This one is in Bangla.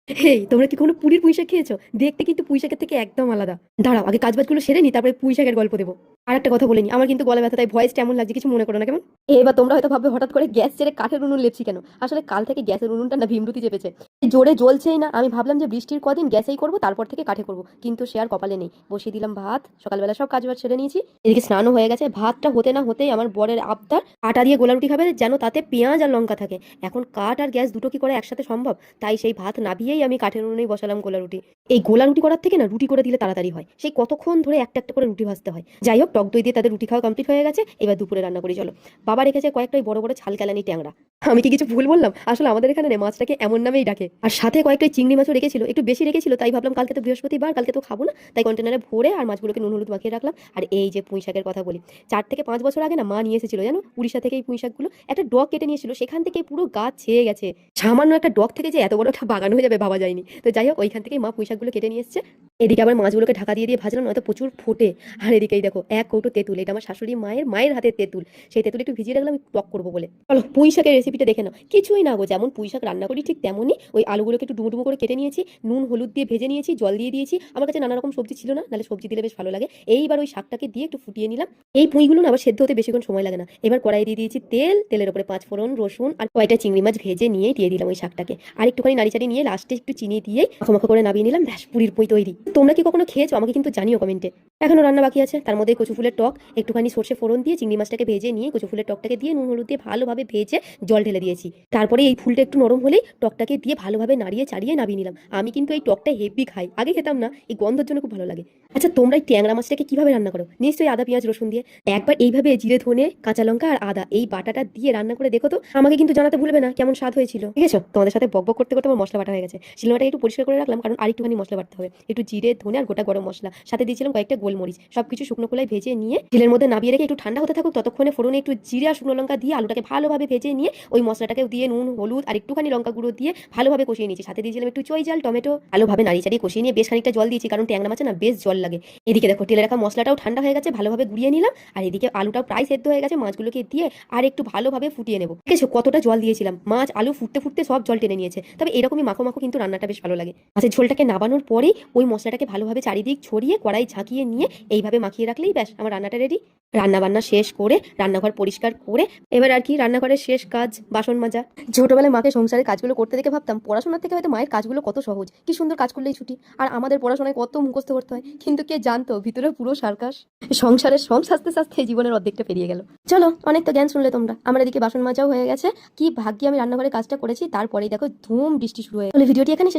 হেই, তোমরা কি কোনো পুরীর পুঁই শাক খেয়েছো? দেখতে কিন্তু পুঁই শাকের থেকে একদম আলাদা। দাঁড়াও, আগে কাজবাজগুলো সেরে নি, তারপরে পুঁই শাকের গল্প দেবো। আর একটা কথা বলে নি, আমার কিন্তু গলা ব্যথা, তাই ভয়েসটা এমন লাগছে, কিছু মনে করো না কেমন। এবার তোমরা হয়তো ভাববে হঠাৎ করে গ্যাস ছেড়ে কাঠের উনুন লেপছি কেন। আসলে কাল থেকে গ্যাসের উনুনটা না ভীমরুতি চেপেছে, জোরে জ্বলছেই না। আমি ভাবলাম যে বৃষ্টির কদিন গ্যাসেই করবো, তারপর থেকে কাঠে করবো, কিন্তু সে আর কপালে নেই। বসিয়ে দিলাম ভাত, সকালবেলা সব কাজ বাজ সেরে নিয়েছি। এদিকে স্নানও হয়ে গেছে। ভাতটা হতে না হতেই আমার বরের আবদার আটা দিয়ে গোলা রুটি খাবে, যেন তাতে পেঁয়াজ আর লঙ্কা থাকে। এখন কাঠ আর গ্যাস দুটো কি করে একসাথে সম্ভব? তাই সেই ভাত নাবিয়েই আমি কাঠের উনুনেই বসালাম গোলা রুটি। এই গোলা রুটি করার থেকে না রুটি করে দিলে তাড়াতাড়ি হয়। সেই কতক্ষণ ধরে একটা একটা করে রুটি ভাজতে হয়। যাই হোক, টক দই দিয়ে তাদের রুটি খাওয়া কমপ্লিট হয়ে গেছে। এবার দুপুরে রান্না করি চলো। বাবা রেখেছে কয়েকটা ওই বড় বড় ছাল কেলানি ট্যাংরা। আমি কি কিছু ভুল বললাম? আসলে আমাদের এখানে না মাছটাকে এমন নামেই ডাকে। আর সাথে কয়েকটা চিংড়ি মাছও রেখেছিল, একটু বেশি রেখেছিল, তাই ভাবলাম কালকে তো বৃহস্পতিবার, কালকে তো খাবো না, তাই কন্টেনারে ভরে আর মাছগুলোকে নুন হলুদ মাখিয়ে রাখলাম। আর এই যে পুঁই শাকের কথা বলি, 4 থেকে 5 বছর আগে না মা নিয়ে এসেছিল জানো, উড়িষ্যা থেকে এই পুঁই শাকগুলো। একটা ডগ কেটে নিয়েছিল, সেখান থেকে পুরো গাছ ছেয়ে গেছে। সামান্য একটা ডগ থেকে যে এত বড় একটা বাগান হয়ে যাবে ভাবা যায়নি। তো যাই হোক, ওইখান থেকেই মা পুঁই শাকগুলো কেটে নিয়ে এসেছে। এদিকে আবার মাছগুলোকে ঢাকা দিয়ে দিয়ে ভাজলাম, নয়তো প্রচুর ফোটে। আর এদিকেই দেখো এক কৌটো তেঁতুল, এটা আমার শাশুড়ি মায়ের মায়ের হাতের তেঁতুল। সেই তেঁতুল একটু ভিজিয়ে রাখলাম টক করবো বলে। চলো পুঁই শাকের রেসিপিটা দেখে নাও। কিছুই না গো, যেমন পুঁই শাক রান্না করি ঠিক তেমনই। ওই আলুগুলোকে একটু ডুমো ডুমো করে কেটে নিয়েছি, নুন হলুদ দিয়ে ভেজে নিয়েছি, জল দিয়ে দিয়েছি। আমার কাছে নানা রকম সবজি ছিল না, নাহলে সবজি দিলে বেশ ভালো লাগে। এইবার ওই শাকটাকে দিয়ে একটু ফুটিয়ে নিলাম। এই পুঁইগুলো না আবার সেদ্ধ হতে বেশিক্ষণ সময় লাগে না। এবার কড়াই দিয়ে দিয়েছি তেল, তেলের উপরে 5 ফোড়ন, রসুন আর কয়টা চিংড়ি মাছ ভেজে নিয়ে দিয়ে দিলাম ওই শাকটাকে। আর একটুখানি নাড়িচাড়ি নিয়ে লাস্টে একটু চিনি দিয়ে মাখো মাখো করে নামিয়ে নিলাম। ব্যাস, পুরীর পুঁই তৈরি। তোমরা কি কখনো খেয়েছো? আমাকে কিন্তু জানিও কমেন্টে। এখনো রান্না বাকি আছে, তার মধ্যে কচু ফুলের টক, একটুখানি সর্ষে ফোড়ন দিয়ে চিংড়ি মাছটাকে ভেজে নিয়ে কচু ফুলের টকটাকে দিয়ে নুন হলুদ দিয়ে ভালোভাবে ভেজে জল ঢেলে দিয়েছি। তারপরে এই ফুলটা একটু নরম হলেই টকটাকে দিয়ে ভালোভাবে নাড়িয়ে চাড়িয়ে নামিয়ে নিলাম। আমি কিন্তু এই টকটা হেভি খাই, আগে খেতাম না, এই গন্ধের জন্য খুব ভালো লাগে। আচ্ছা, তোমরা এই ট্যাংরা মাছটাকে কিভাবে রান্না করো? নিশ্চয়ই আদা পেঁয়াজ রসুন দিয়ে। একবার এইভাবে জিরে ধনে কাঁচা লঙ্কা আর আদা এই বাটাটা দিয়ে রান্না করে দেখো তো, আমাকে কিন্তু জানাতে ভুলবে না কেমন স্বাদ হয়েছিল। ঠিক আছে, তোমাদের সাথে বকবক করতে করতে আমার মশলা বাটা হয়ে গেছে। শিলনোড়াটা একটু পরিষ্কার করে রাখলাম, কারণ আরেকটুখানি মশলা বাটতে হবে। একটু জিরে ধনে আর গোটা গরম মশলা, সাথে দিয়েছিলাম কয়েকটা গোলমরিচ, সবকিছু শুকনো খোলায় ভেজে নিয়ে শিলের মধ্যে নামিয়ে রেখে একটু ঠান্ডা হতে থাকুক, ততক্ষণে ফোড়নে একটু জিরে আর শুকনো লঙ্কা দিয়ে আলুটাকে ভালোভাবে ভেজে নিয়ে ওই মশলাটাকে দিয়ে নুন হলুদ আর একটুখানি লঙ্কা গুঁড়ো দিয়ে ভালোভাবে কষিয়ে নিয়েছি। সাথে দিয়েছিলাম একটু চই জাল টমেটো, ভালোভাবে নাড়িয়ে চাড়িয়ে কষিয়ে নিয়ে বেশ খানিকটা জল দিয়েছি, কারণ ট্যাংরা মাছে না বেশ জল লাগে। এদিকে দেখো তেলে রাখা মশলাটাও ঠান্ডা হয়ে গেছে, ভালোভাবে গুঁড়িয়ে নিলাম। আর এদিকে আলুটাও প্রায় সেদ্ধ হয়ে গেছে, মাছগুলোকে দিয়ে আর একটু ভালোভাবে ফুটিয়ে নেবো। ঠিক আছে, কতটা জল দিয়েছিলাম, মাছ আলু ফুটতে ফুটতে সব জল টেনে নিয়েছে। তবে এরকমই মাখো মাখো কিন্তু রান্নাটা বেশ ভালো লাগে। মাছের ঝোলটাকে নাবানোর পরেই ওই মশলাটাকে ভালোভাবে চারিদিক ছড়িয়ে কড়াই ঝাঁকিয়ে নিয়ে এইভাবে মাখিয়ে রাখলেই ব্যাস আমার রান্নাটা রেডি। রান্না বান্না শেষ করে রান্নাঘর পরিষ্কার করে এবার আর কি রান্নাঘরের শেষ কাজ বাসন মাজা। ছোটবেলায় মাকে সংসারের কাজগুলো করতে দেখে ভাবতাম পড়াশোনার থেকে হয়তো মায়ের কাজগুলো কত সহজ, কি সুন্দর কাজ করলেই ছুটি। আর আমাদের পড়াশোনায় কত মুখস্থ করতে হয়, কিন্তু কে জানতো ভিতরে পুরো সার্কাস। সংসারের সব সাজতে সাজতে জীবনের অর্ধেকটা পেরিয়ে গেল। চলো, অনেক তো জ্ঞান শুনলে তোমরা। আমার এদিকে বাসন মাজাও হয়ে গেছে। কি ভাগ্যে আমি রান্নাঘরে কাজটা করেছি, তারপরেই দেখো ধুম বৃষ্টি শুরু হয়ে গেল। ভিডিওটি এখানে শেষ।